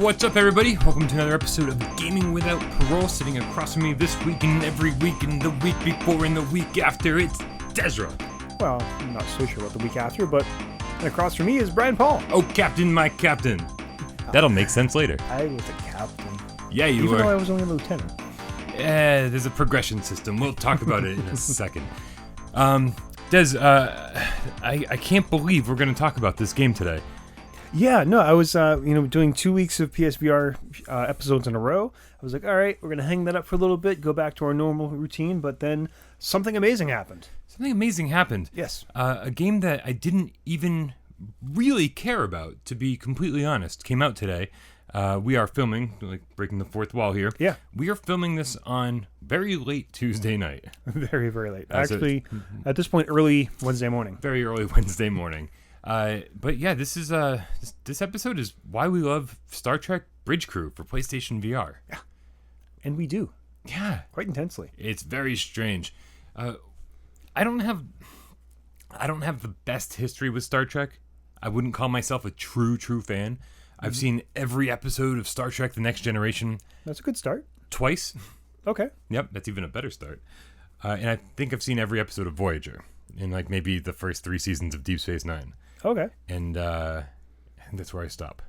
What's up, everybody? Welcome to another episode of Gaming Without Parole. Sitting across from me this week and every week and the week before and the week after, it's Desra. Well, I'm not so sure about the week after, but across from me is Brian Paul. Oh, Captain, my Captain. That'll make sense later. I was a captain. Yeah, you Even were. though I was only a lieutenant. There's a progression system. We'll talk about it in a second. Des, I can't believe we're going to talk about this game today. Yeah, no, I was, doing 2 weeks of PSVR episodes in a row. I was like, all right, we're going to hang that up for a little bit, go back to our normal routine, but then something amazing happened. Something amazing happened. Yes. A game that I didn't even really care about, to be completely honest, came out today. We are filming, like breaking the fourth wall here. Yeah. We are filming this on very late Tuesday night. Very, very late. Actually, at this point, early Wednesday morning. Very early Wednesday morning. But yeah, this is this episode is why we love Star Trek Bridge Crew for PlayStation VR. Yeah. And we do. Yeah. Quite intensely. It's very strange. I don't have the best history with Star Trek. I wouldn't call myself a true fan. I've seen every episode of Star Trek The Next Generation. That's a good start. Twice. Okay. Yep, that's even a better start. And I think I've seen every episode of Voyager in like maybe the first 3 seasons of Deep Space Nine. Okay. And that's where I stop.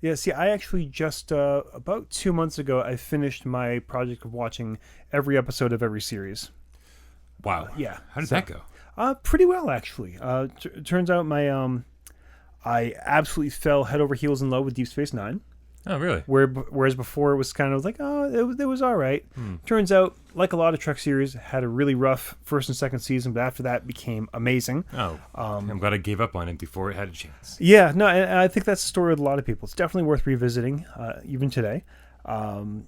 Yeah, see, I actually just, about 2 months ago, I finished my project of watching every episode of every series. Wow. Yeah. How did that go? Pretty well, actually. Turns out I absolutely fell head over heels in love with Deep Space Nine. Oh, really? Whereas before it was kind of like, it was all right. Turns out, like a lot of Trek series, had a really rough first and second season, but after that became amazing. Oh, I'm glad I gave up on it before it had a chance. Yeah, no, and I think that's the story with a lot of people. It's definitely worth revisiting, even today. The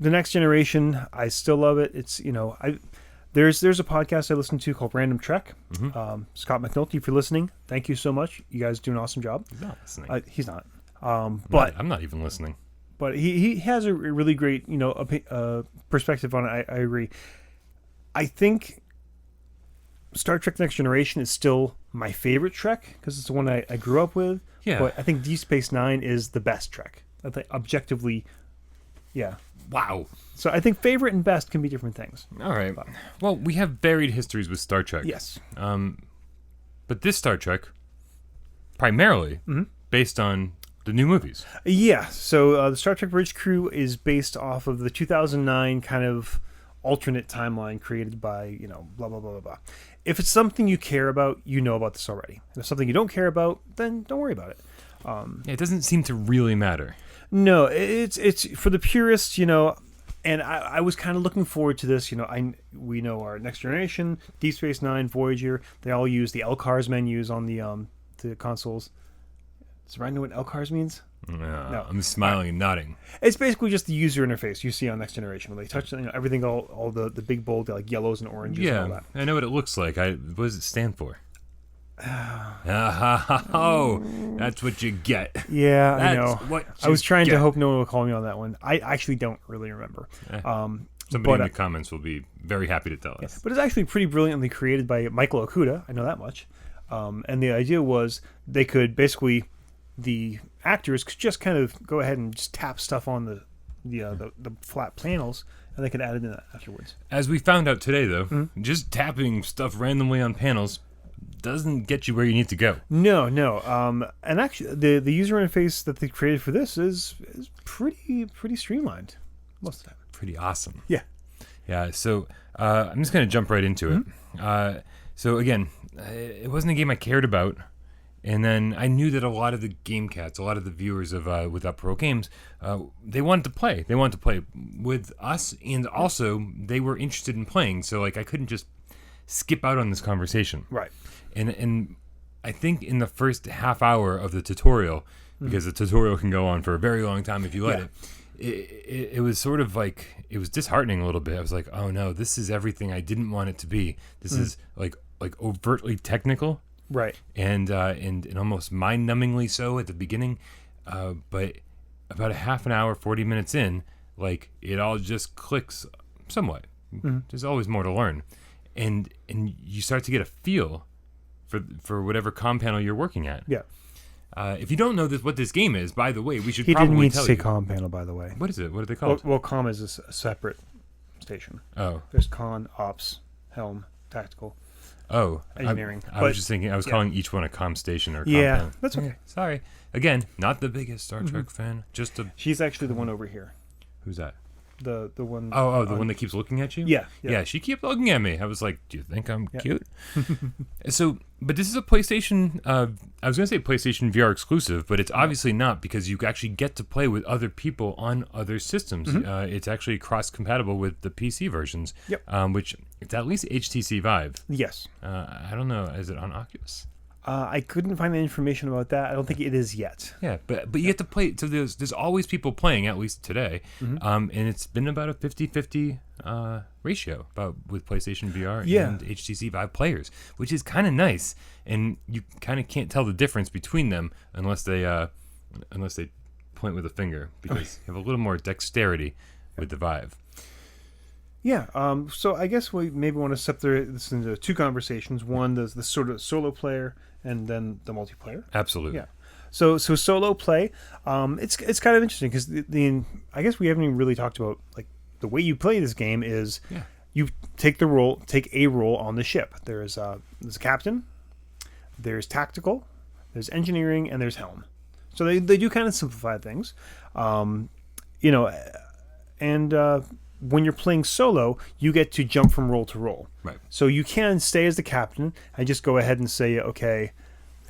Next Generation, I still love it. It's, There's a podcast I listen to called Random Trek. Scott McNulty, if you're listening, thank you so much. You guys do an awesome job. He's not listening. He's not. But I'm not even listening. But he has a really great perspective on it. I agree. I think Star Trek Next Generation is still my favorite Trek because it's the one I grew up with. Yeah. But I think Deep Space Nine is the best Trek. I think objectively, yeah. Wow. So I think favorite and best can be different things. All right. Well, we have varied histories with Star Trek. Yes. But this Star Trek, primarily based on the new movies. Yeah. So the Star Trek Bridge Crew is based off of the 2009 kind of alternate timeline created by, blah, blah, blah, blah, blah. If it's something you care about, you know about this already. If it's something you don't care about, then don't worry about it. It doesn't seem to really matter. No, it's for the purists, and I was kind of looking forward to this. We know our Next Generation, Deep Space Nine, Voyager. They all use the LCARS menus on the consoles. Does Ryan know what LCARS means? No. I'm smiling and nodding. It's basically just the user interface you see on Next Generation when they touch everything, all the big bold like yellows and oranges. Yeah, and all that. I know what it looks like. What does it stand for? That's what you get. Yeah, That's I know. What I was trying get. to hope no one will call me on that one. I actually don't really remember. Somebody in the comments will be very happy to tell us. But it's actually pretty brilliantly created by Michael Okuda. I know that much. And the idea was they could basically, the actors could just kind of go ahead and just tap stuff on the flat panels, and they could add it in afterwards. As we found out today, though, just tapping stuff randomly on panels doesn't get you where you need to go. No. And actually, the user interface that they created for this is pretty streamlined most of the time. Pretty awesome. Yeah. Yeah. So I'm just gonna jump right into it. So again, it wasn't a game I cared about, and then I knew that a lot of the game cats, a lot of the viewers of Without Parole Games, they wanted to play. They wanted to play with us, and also they were interested in playing. So like I couldn't just skip out on this conversation. Right. And I think in the first half hour of the tutorial, because the tutorial can go on for a very long time if you let it was sort of like, it was disheartening a little bit. I was like, oh no, this is everything I didn't want it to be. This is like overtly technical. Right. And almost mind-numbingly so at the beginning. But about a half an hour, 40 minutes in, like it all just clicks somewhat. There's always more to learn. And you start to get a feel for whatever comm panel you're working at. Yeah. If you don't know what this game is, by the way, we should He probably didn't mean to tell say you. comm panel, by the way. What is it? What are they called? Well, comm is a separate station. Oh. There's con, ops, helm, tactical, Oh. engineering. I was just thinking, I was calling each one a comm station or comm Yeah, panel. that's okay. Sorry. Again, not the biggest Star Trek fan. Just a... She's actually the one over here. Who's that? The one. Oh, the one that keeps looking at you? Yeah. Yeah, she kept looking at me. I was like, do you think I'm cute? So, but this is a PlayStation, I was going to say PlayStation VR exclusive, but it's obviously not because you actually get to play with other people on other systems. It's actually cross-compatible with the PC versions, which it's at least HTC Vive. Yes. I don't know. Is it on Oculus? I couldn't find any information about that. I don't think it is yet. Yeah, but you get to play. So there's always people playing, at least today, and it's been about a 50-50 ratio with PlayStation VR and HTC Vive players, which is kind of nice. And you kind of can't tell the difference between them unless they point with a finger, because you have a little more dexterity with the Vive. Yeah. So I guess we maybe want to separate this into two conversations. One, the sort of solo player, and then the multiplayer. Absolutely. Yeah. So solo play, it's kind of interesting because I guess we haven't even really talked about like the way you play this game is you take a role on the ship. There's a captain, there's tactical, there's engineering, and there's helm. So they do kind of simplify things, and when you're playing solo, you get to jump from role to role. Right. So you can stay as the captain and just go ahead and say, okay,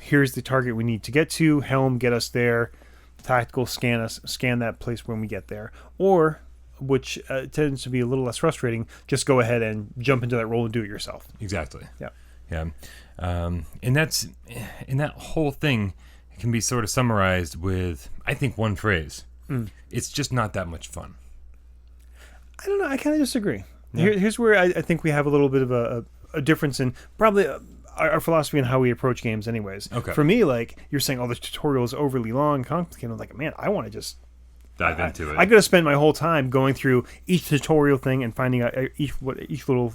here's the target we need to get to. Helm, get us there. Tactical, scan that place when we get there. Or, which tends to be a little less frustrating, just go ahead and jump into that role and do it yourself. Exactly. Yeah. Yeah. And that whole thing can be sort of summarized with, I think, one phrase. It's just not that much fun. I don't know. I kind of disagree. Yeah. Here's where I think we have a little bit of a difference in probably our philosophy and how we approach games anyways. Okay. For me, like, you're saying, the tutorial is overly long, complicated. I'm like, man, I want to just dive into it. I could have spent my whole time going through each tutorial thing and finding out what each little,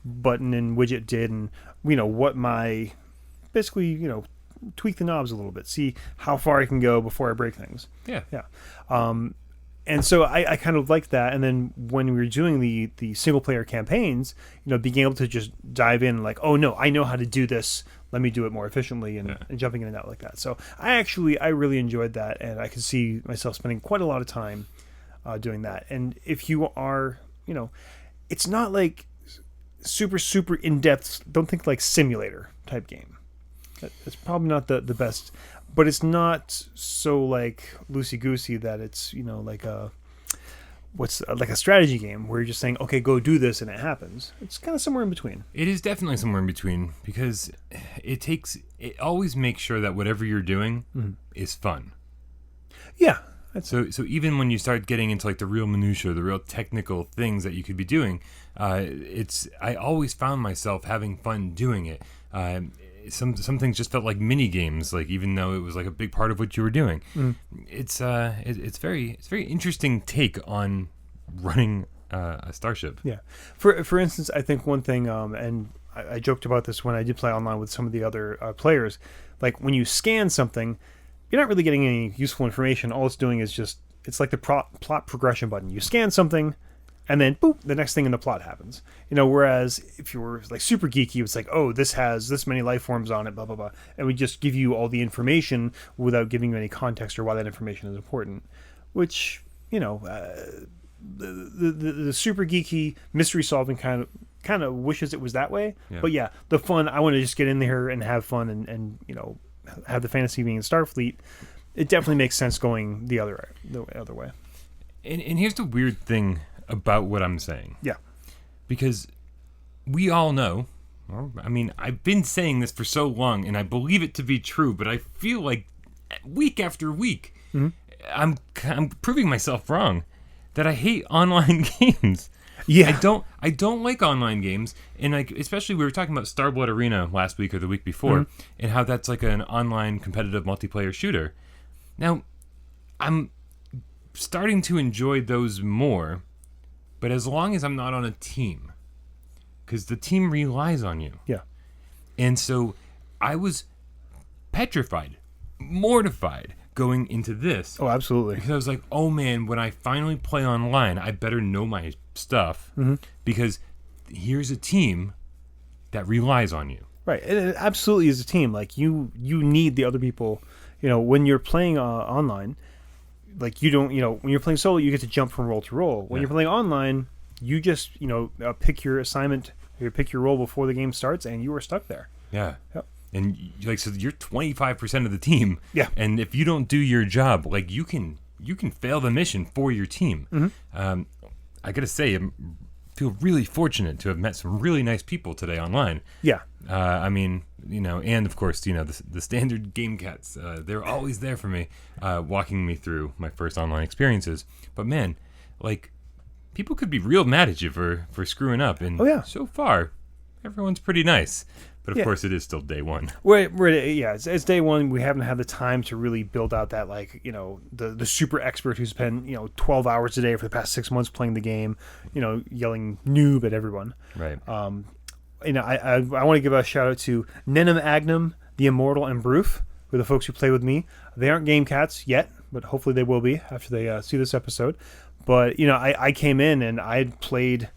button and widget did and, what my, basically, tweak the knobs a little bit, see how far I can go before I break things. Yeah. Yeah. And so I kind of like that. And then when we were doing the single player campaigns, being able to just dive in like, oh no, I know how to do this. Let me do it more efficiently and jumping in and out like that. So I really enjoyed that. And I could see myself spending quite a lot of time doing that. And if you are, it's not like super, super in-depth, don't think like simulator type game. It's probably not the best, but it's not so like loosey-goosey that it's like a strategy game where you're just saying, okay, go do this and it happens. It's kind of somewhere in between. It is definitely somewhere in between because it always makes sure that whatever you're doing is fun. Yeah. So even when you start getting into like the real minutia, the real technical things that you could be doing, I always found myself having fun doing it. Some things just felt like mini games, like even though it was like a big part of what you were doing. It's very interesting take on running a starship. Yeah. For instance, I think one thing, and I joked about this when I did play online with some of the other players, like when you scan something, you're not really getting any useful information. All it's doing is it's like the plot progression button. You scan something, and then, boop, the next thing in the plot happens. Whereas if you were like super geeky, it's like, oh, this has this many life forms on it, blah, blah, blah. And we just give you all the information without giving you any context or why that information is important. Which, the super geeky mystery solving kind of wishes it was that way. Yeah. But yeah, the fun, I want to just get in there and have fun and have the fantasy being in Starfleet. It definitely makes sense going the other way. And here's the weird thing about what I'm saying. Yeah. Because we all know, I've been saying this for so long and I believe it to be true, but I feel like week after week, I'm proving myself wrong that I hate online games. Yeah. I don't like online games, and like especially we were talking about Starblood Arena last week or the week before, and how that's like an online competitive multiplayer shooter. Now, I'm starting to enjoy those more, but as long as I'm not on a team, because the team relies on you. Yeah. And so I was petrified mortified going into this. Oh, absolutely. Because I was like, oh man, when I finally play online, I better know my stuff because here's a team that relies on you. Right. It absolutely is a team. Like you need the other people. When you're playing online, like you don't, when you're playing solo, you get to jump from role to role. When you're playing online, you just, pick your assignment, you pick your role before the game starts, and you are stuck there. Yeah. Yep. And like, so you're 25% of the team. Yeah. And if you don't do your job, like you can fail the mission for your team. I gotta say, I feel really fortunate to have met some really nice people today online. Yeah. I mean, and of course, the standard game cats, they're always there for me, walking me through my first online experiences. But man, like, people could be real mad at you for screwing up. And so far, everyone's pretty nice. But of course, it is still day one. It's day one. We haven't had the time to really build out that, like, the super expert who's spent 12 hours a day for the past 6 months playing the game, yelling noob at everyone. Right. I want to give a shout out to Nenum Agnum, the Immortal, and Broof, who are the folks who play with me. They aren't game cats yet, but hopefully they will be after they see this episode. But I came in and I had played,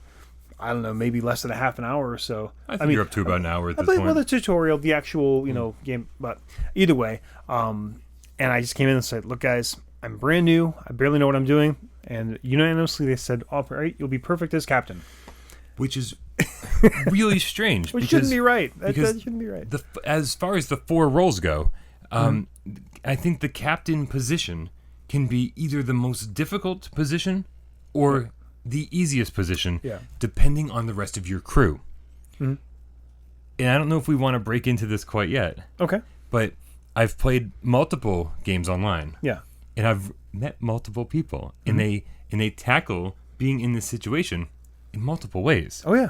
I don't know, maybe less than a half an hour or so. I think you're up to about an hour at this point. point. Well, the tutorial, the actual, game, but either way. And I just came in and said, look, guys, I'm brand new. I barely know what I'm doing. And unanimously they said, all right, you'll be perfect as captain. Which is really strange. Which shouldn't be right. That shouldn't be right. As far as the 4 roles go, I think the captain position can be either the most difficult position or the easiest position, depending on the rest of your crew. And I don't know if we want to break into this quite yet. Okay. But I've played multiple games online. Yeah. And I've met multiple people, and they tackle being in this situation in multiple ways. Oh, yeah.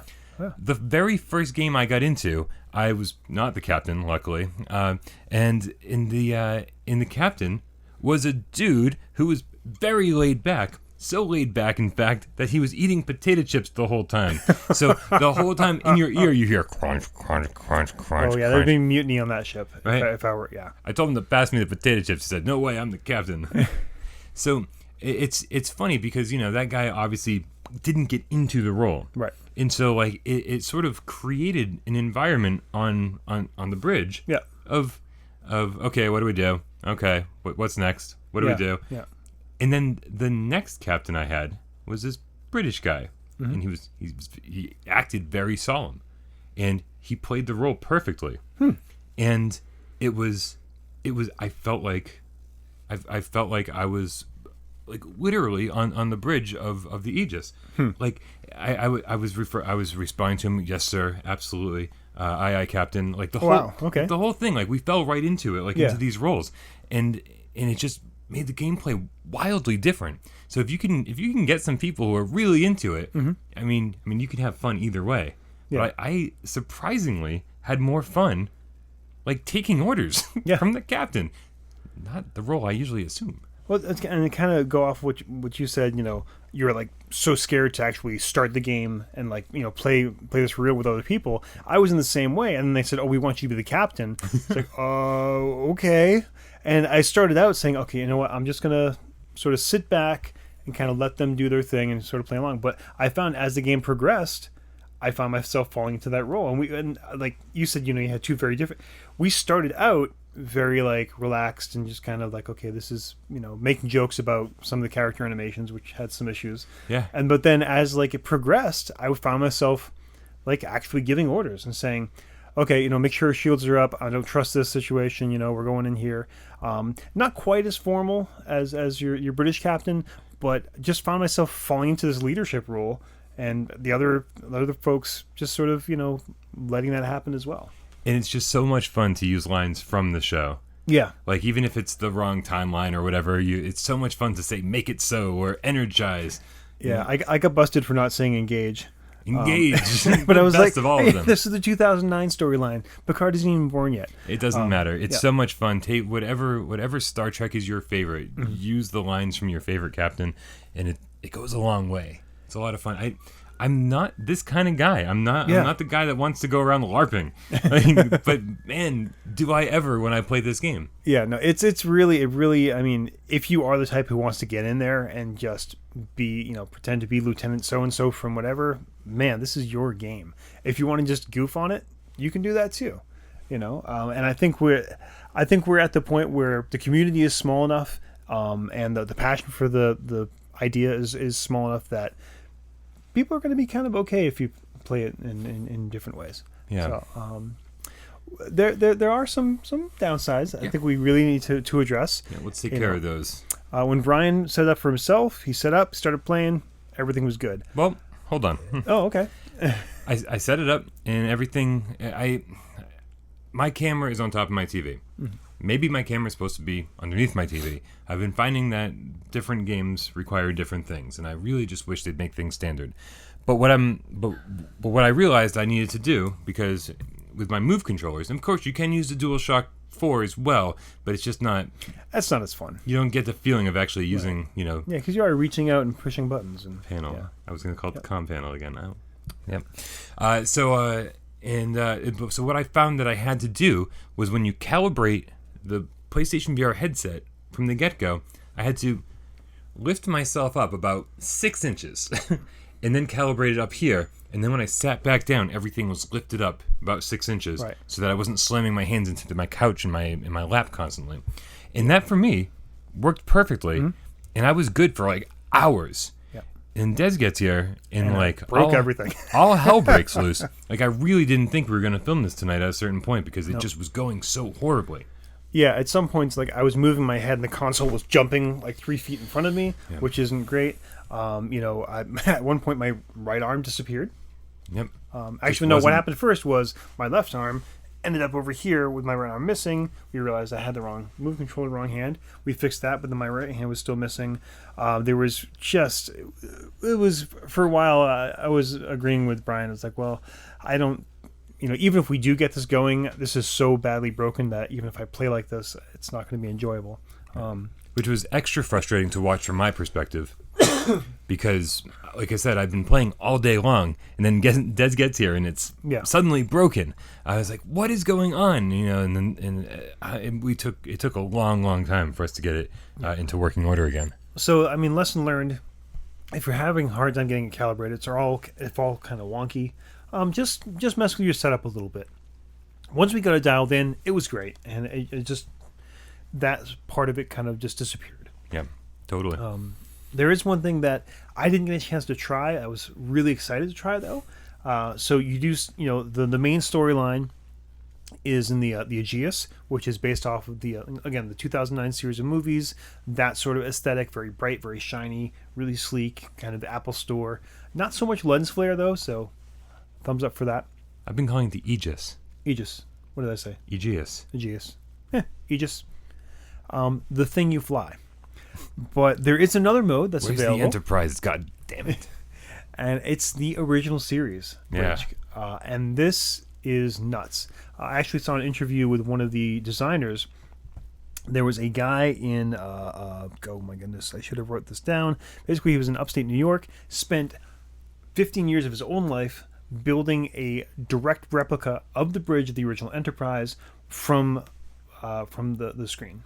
The very first game I got into, I was not the captain, luckily. And in the captain was a dude who was very laid back. So laid back, in fact, that he was eating potato chips the whole time. So the whole time in your ear, you hear crunch, crunch, crunch, crunch. Oh, yeah, there'd be mutiny on that ship. Right? If I were, yeah. I told him to pass me the potato chips. He said, no way, I'm the captain. So it's funny because, that guy obviously didn't get into the role. Right. And so, like, it sort of created an environment on the bridge of okay, what do we do? Okay, what's next? What do we do? Yeah. And then the next captain I had was this British guy, and he acted very solemn, and he played the role perfectly. And it was I felt like I was like literally on the bridge of the Aegis. Like I was responding to him, yes sir, absolutely, aye captain, like the whole thing, like we fell right into it, like into these roles, and it just made the gameplay wildly different. So if you can get some people who are really into it, I mean you can have fun either way. But I surprisingly had more fun like taking orders from the captain, not the role I usually assume. Well, and kind of go off what you said. You were like so scared to actually start the game and like play this for real with other people. I was in the same way, and then they said, "Oh, we want you to be the captain." It's like, "Oh, okay." And I started out saying, "Okay, you know what? I'm just gonna sort of sit back and kind of let them do their thing and sort of play along." But I found as the game progressed, I found myself falling into that role. And like you said, you had two very different. We started out very like relaxed and just kind of like, okay, this is making jokes about some of the character animations, which had some issues. Yeah. But then as like it progressed, I found myself like actually giving orders and saying, okay, make sure shields are up. I don't trust this situation. We're going in here. Not quite as formal as your British captain, but just found myself falling into this leadership role, and the other folks just sort of letting that happen as well. And it's just so much fun to use lines from the show. Yeah. Like, even if it's the wrong timeline or whatever, it's so much fun to say, make it so, or energize. Yeah, I got busted for not saying engage. Engage. But I was best like, of all hey, of them. This is the 2009 storyline. Picard isn't even born yet. It doesn't matter. It's so much fun. Take whatever Star Trek is your favorite, use the lines from your favorite captain, and it goes a long way. It's a lot of fun. I'm not this kind of guy. I'm not the guy that wants to go around LARPing. But man, do I ever when I play this game. Yeah, no, it really, I mean, if you are the type who wants to get in there and just be, pretend to be Lieutenant so-and-so from whatever, man, this is your game. If you want to just goof on it, you can do that too, and I think we're at the point where the community is small enough, and the passion for the idea is small enough that people are going to be kind of okay if you play it in different ways. Yeah. So, there are some downsides I think we really need to address. Yeah, let's take care of those. When Brian set up for himself, he set up, started playing, everything was good. Well, hold on. Oh, okay. I set it up and everything. My camera is on top of my TV. Mm-hmm. Maybe my camera is supposed to be underneath my TV. I've been finding that different games require different things, and I really just wish they'd make things standard. But what I realized I needed to do, because with my Move controllers, and of course you can use the DualShock 4 as well, but it's just not. That's not as fun. You don't get the feeling of actually using, Yeah, because you are reaching out and pushing buttons and panel. Yeah. I was going to call it the comm panel again. Yep. So what I found that I had to do was when you calibrate the PlayStation VR headset from the get-go, I had to lift myself up about 6 inches and then calibrate it up here. And then when I sat back down, everything was lifted up about 6 inches, right, so that I wasn't slamming my hands into my couch and my lap constantly. And that, for me, worked perfectly. Mm-hmm. And I was good for like hours. Yep. And Des gets here and like broke everything. All hell breaks loose. Like I really didn't think we were going to film this tonight at a certain point because it just was going so horribly. Yeah, at some points, like I was moving my head and the console was jumping like 3 feet in front of me, which isn't great. At one point my right arm disappeared. Yep. Actually, no. What happened first was my left arm ended up over here with my right arm missing. We realized I had the wrong Move controller, wrong hand. We fixed that, but then my right hand was still missing. There was just, it was for a while. I was agreeing with Brian. It's like, well, I don't. Even if we do get this going, this is so badly broken that even if I play like this, it's not going to be enjoyable. Which was extra frustrating to watch from my perspective because, like I said, I've been playing all day long, and then Des gets here and it's suddenly broken. I was like, "What is going on?" And it took a long time for us to get it into working order again. So, I mean, lesson learned: if you're having a hard time getting it calibrated, it's all kind of wonky. Just mess with your setup a little bit. Once we got it dialed in, it was great, and it just that part of it kind of just disappeared. Yeah, totally. There is one thing that I didn't get a chance to try. I was really excited to try though. So you do, the main storyline is in the Aegeus, which is based off of the 2009 series of movies. That sort of aesthetic, very bright, very shiny, really sleek, kind of Apple Store. Not so much lens flare though, so thumbs up for that. I've been calling it the Aegis. Aegis. What did I say? Aegeus. Aegeus. Aegis. The thing you fly. But there is another mode that's available. The Enterprise? God damn it. And it's the original series. Yeah. And this is nuts. I actually saw an interview with one of the designers. There was a guy in, oh my goodness, I should have wrote this down. Basically, he was in upstate New York, spent 15 years of his own life building a direct replica of the bridge of the original Enterprise from the screen.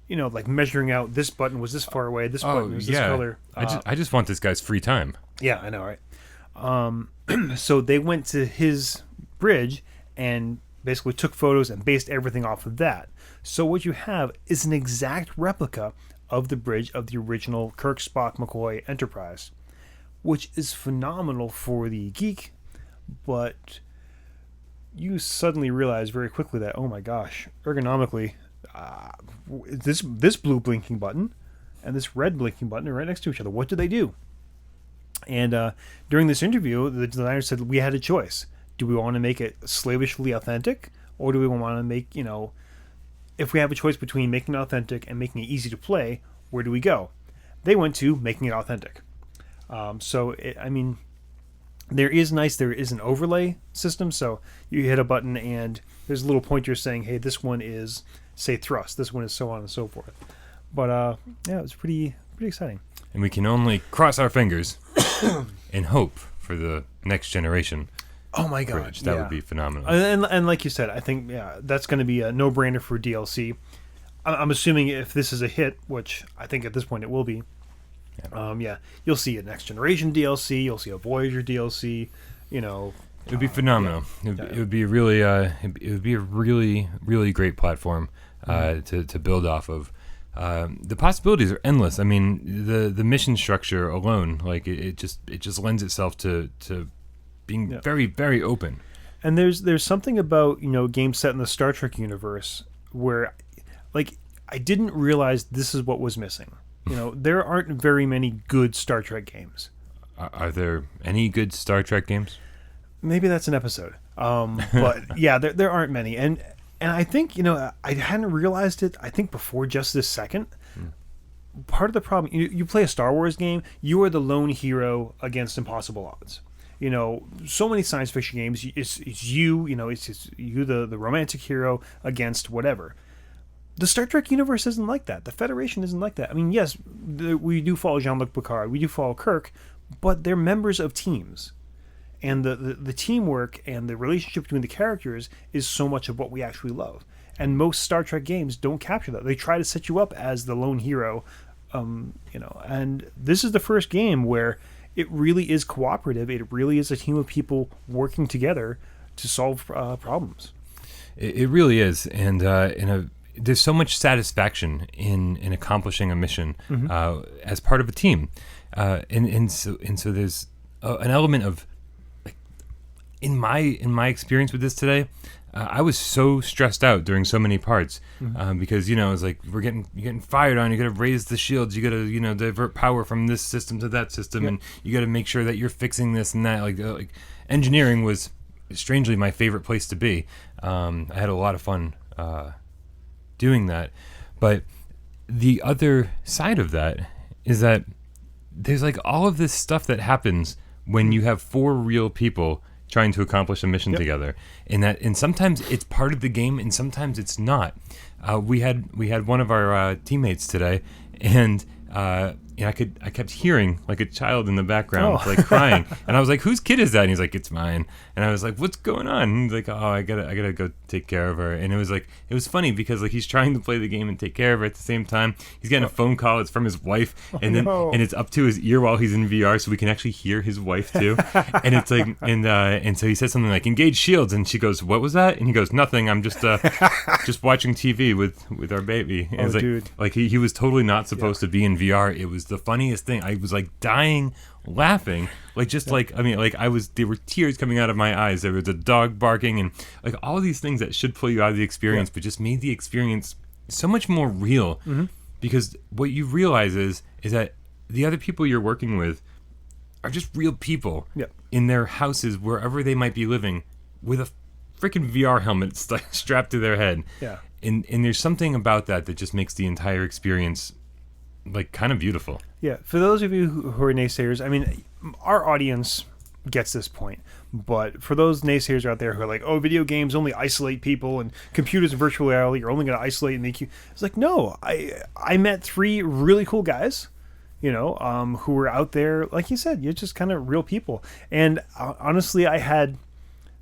Like measuring out this button was this far away, this button was this color. I just want this guy's free time. Yeah, I know, right? So they went to his bridge and basically took photos and based everything off of that. So what you have is an exact replica of the bridge of the original Kirk, Spock, McCoy Enterprise, which is phenomenal for the geek, but you suddenly realize very quickly that, oh my gosh, ergonomically, this blue blinking button and this red blinking button are right next to each other. What do they do? And during this interview, the designer said we had a choice. Do we want to make it slavishly authentic, or do we want to make, if we have a choice between making it authentic and making it easy to play, where do we go? They went to making it authentic. There is an overlay system, so you hit a button and there's a little pointer saying, hey, this one is, say, thrust, this one is so on and so forth. But it was pretty exciting. And we can only cross our fingers and hope for the next generation. Oh my God, Bridge. That would be phenomenal. And like you said, I think that's going to be a no-brainer for DLC. I'm assuming if this is a hit, which I think at this point it will be. You'll see a next generation DLC. You'll see a Voyager DLC. It would be phenomenal. It would be a really, really great platform to build off of. The possibilities are endless. I mean, the mission structure alone, like it just lends itself to being very, very open. And there's something about games set in the Star Trek universe where, like, I didn't realize this is what was missing. There aren't very many good Star Trek games. Are there any good Star Trek games? Maybe that's an episode. But yeah, there aren't many. And I think, I hadn't realized it, I think, before just this second. Part of the problem, you play a Star Wars game, you are the lone hero against impossible odds. So many science fiction games, it's you, it's you, the romantic hero against whatever. The Star Trek universe isn't like that. The Federation isn't like that. I mean, yes, we do follow Jean-Luc Picard, we do follow Kirk, but they're members of teams. And the teamwork and the relationship between the characters is so much of what we actually love. And most Star Trek games don't capture that. They try to set you up as the lone hero, and this is the first game where it really is cooperative. It really is a team of people working together to solve problems. It really is, and there's so much satisfaction in accomplishing a mission as part of a team, and so there's an element of, like, in my experience with this today. I was so stressed out during so many parts because it's like you're getting fired on. You got to raise the shields. You got to divert power from this system to that system, and you got to make sure that you're fixing this and that. Like engineering was strangely my favorite place to be. I had a lot of fun doing that, but the other side of that is that there's like all of this stuff that happens when you have 4 real people trying to accomplish a mission together, and sometimes it's part of the game and sometimes it's not. We had one of our teammates today, and I kept hearing like a child in the background like crying, and I was like, "Whose kid is that?" And he's like, "It's mine." And I was like, "What's going on?" And he's like, "Oh, I gotta go take care of her." And it was funny because like he's trying to play the game and take care of her at the same time. He's getting a phone call. It's from his wife, and it's up to his ear while he's in VR, so we can actually hear his wife too. And it's like, and so he says something like, "Engage shields," and she goes, "What was that?" And he goes, "Nothing. I'm just just watching TV with our baby." And it's dude. Like he was totally not supposed to be in VR. It was the funniest thing. I was like dying laughing, like just like, I mean, like there were tears coming out of my eyes. There was a dog barking and like all these things that should pull you out of the experience, but just made the experience so much more real. Because what you realize is that the other people you're working with are just real people in their houses, wherever they might be living, with a freaking VR helmet strapped to their head. And there's something about that just makes the entire experience like kind of beautiful. Yeah, for those of you who are naysayers, I mean, our audience gets this point, but for those naysayers out there who are like, "Oh, video games only isolate people, and computers and virtual reality are only going to isolate and make you," it's like, no, I met 3 really cool guys, who were out there, like you said, you're just kind of real people. And honestly,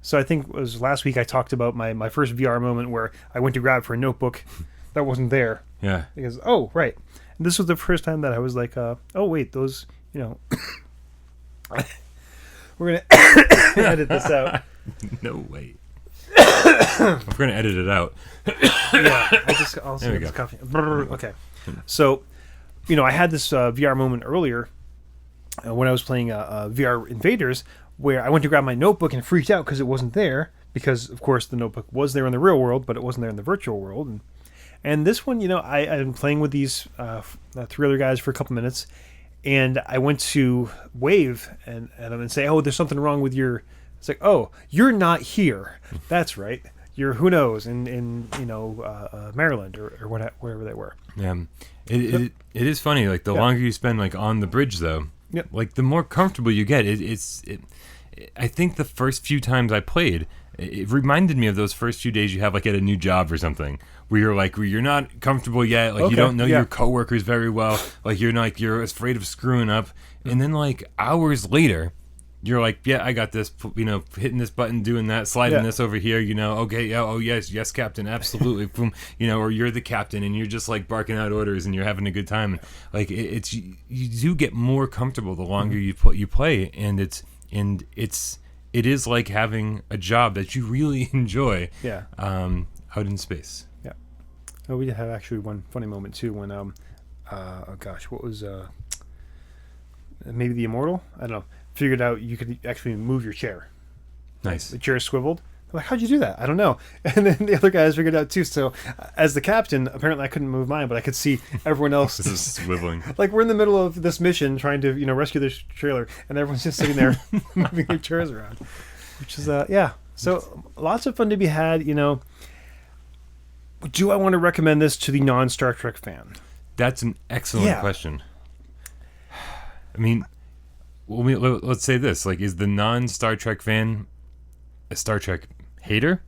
so I think it was last week I talked about my first VR moment where I went to grab for a notebook that wasn't there. Yeah. Because, oh, right. This was the first time that I was like, oh, wait, those, we're going to edit this out. No way. We're going to edit it out. I'll see this coffee. Okay. So, I had this VR moment earlier when I was playing VR Invaders where I went to grab my notebook and freaked out because it wasn't there. Because, of course, the notebook was there in the real world, but it wasn't there in the virtual world. And this one, I've been playing with these 3 other guys for a couple minutes, and I went to wave and I'm going to say, "Oh, there's something wrong with your." It's like, "Oh, you're not here." That's right. You're who knows in Maryland or wherever they were. Yeah, it is funny. Like the longer you spend like on the bridge, though, like the more comfortable you get. I think the first few times I played, it reminded me of those first few days you have like at a new job or something, where you're not comfortable yet, like you don't know your coworkers very well, like you're afraid of screwing up, and then like hours later you're like, yeah, I got this, hitting this button, doing that, sliding this over here, okay, yeah, oh yes, Captain, absolutely, boom, or you're the captain and you're just like barking out orders and you're having a good time. Like it's you do get more comfortable the longer you play, and it is like having a job that you really enjoy. Yeah. Out in space. Yeah. Oh, we did have actually one funny moment too when what was maybe the Immortal? I don't know. Figured out you could actually move your chair. Nice. The chair swiveled. I'm like, how'd you do that? I don't know. And then the other guys figured it out too. So as the captain, apparently I couldn't move mine, but I could see everyone else. This is swiveling. Like we're in the middle of this mission trying to, rescue this trailer, and everyone's just sitting there moving their chairs around. Which is, yeah. So lots of fun to be had, Do I want to recommend this to the non-Star Trek fan? That's an excellent question. I mean, let's say this: like, is the non-Star Trek fan a Star Trek hater,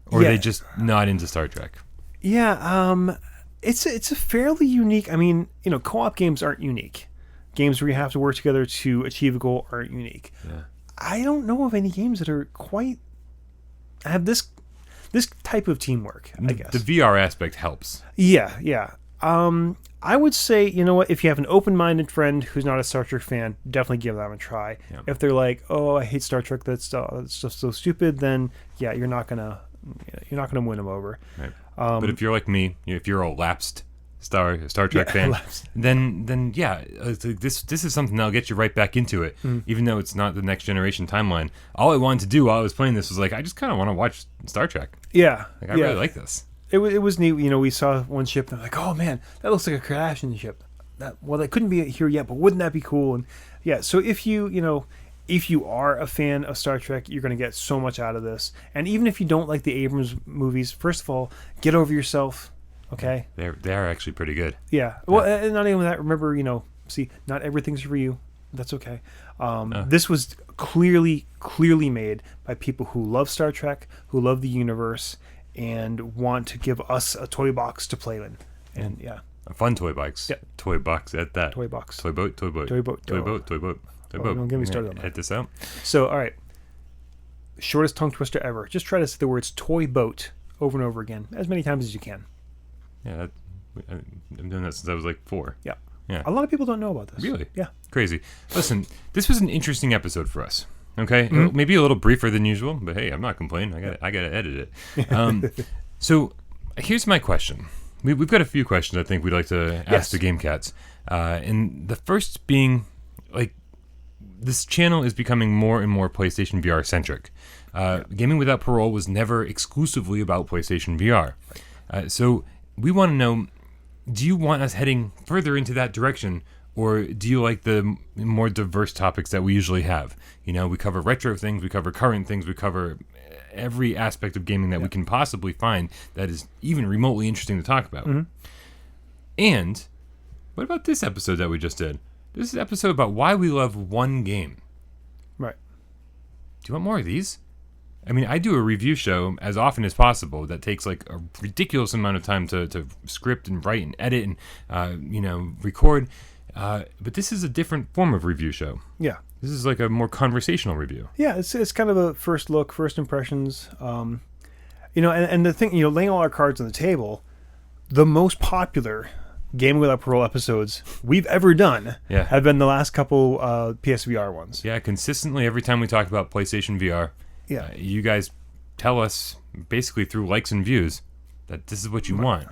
or are they just not into Star Trek? Yeah, it's a fairly unique. I mean, co-op games aren't unique. Games where you have to work together to achieve a goal aren't unique. Yeah. I don't know of any games that are quite have this type of teamwork, I guess. The VR aspect helps. Yeah. I would say, if you have an open-minded friend who's not a Star Trek fan, definitely give them a try. Yeah. If they're like, "Oh, I hate Star Trek. That's just so stupid," then yeah, you're not gonna win them over. Right. But if you're like me, if you're a lapsed Star Trek fan, then yeah, this is something that'll get you right back into it, even though it's not the next generation timeline. All I wanted to do while I was playing this was like, I just kind of want to watch Star Trek. Yeah, I really like this. It was neat. We saw one ship and I'm like, oh man, that looks like a crash in the ship. That couldn't be here yet, but wouldn't that be cool? And yeah, so if you are a fan of Star Trek, you're going to get so much out of this. And even if you don't like the Abrams movies, first of all, get over yourself. Okay, they are actually pretty good. Yeah. Well, and not even that. Remember, see, not everything's for you. That's okay. This was clearly made by people who love Star Trek, who love the universe, and want to give us a toy box to play in. And yeah, a fun toy box. Yeah. Toy box at that. Toy box. Toy boat. Toy boat. Don't get me started on that. Head this out. So, all right. Shortest tongue twister ever. Just try to say the words toy boat over and over again, as many times as you can. Yeah, I'm doing that since I was like 4. Yeah. Yeah. A lot of people don't know about this. Really? Yeah. Crazy. Listen, this was an interesting episode for us. Okay, maybe a little briefer than usual, but hey, I'm not complaining. I got to edit it. So here's my question. We've got a few questions I think we'd like to ask the Game Cats, and the first being, like, this channel is becoming more and more PlayStation VR centric. Gaming Without Parole was never exclusively about PlayStation VR, so we want to know: do you want us heading further into that direction? Or do you like the more diverse topics that we usually have? We cover retro things, we cover current things, we cover every aspect of gaming that we can possibly find that is even remotely interesting to talk about. Mm-hmm. And what about this episode that we just did? This is an episode about why we love one game. Right. Do you want more of these? I mean, I do a review show as often as possible that takes like a ridiculous amount of time to script and write and edit and, record. But this is a different form of review show. Yeah. This is like a more conversational review. Yeah, it's kind of a first look, first impressions. And the thing, laying all our cards on the table, the most popular Gaming Without Parole episodes we've ever done have been the last couple PSVR ones. Yeah, consistently every time we talk about PlayStation VR, you guys tell us basically through likes and views that this is what you want.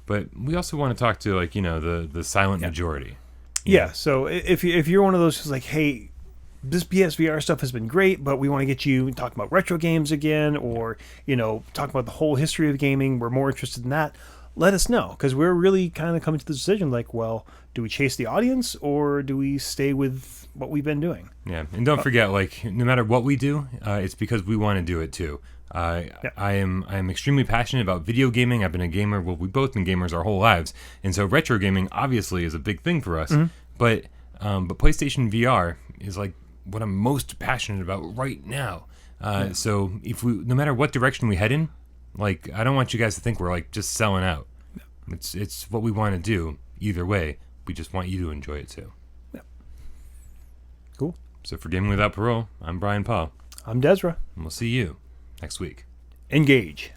But we also want to talk to the silent majority. Yeah, so if you're one of those who's like, hey, this PSVR stuff has been great, but we want to get you talking about retro games again, or talk about the whole history of gaming, we're more interested in that, let us know, because we're really kind of coming to the decision like, well, do we chase the audience or do we stay with what we've been doing? Yeah, and don't forget, like, no matter what we do, it's because we want to do it too. I am extremely passionate about video gaming. I've been a gamer. Well, we've both been gamers our whole lives, and so retro gaming obviously is a big thing for us. Mm-hmm. But PlayStation VR is like what I'm most passionate about right now. So no matter what direction we head in, like, I don't want you guys to think we're like just selling out. No. It's what we want to do either way. We just want you to enjoy it too. Yeah. Cool. So for Gaming Without Parole, I'm Brian Paul, I'm Desra. and we'll see you next week. Engage.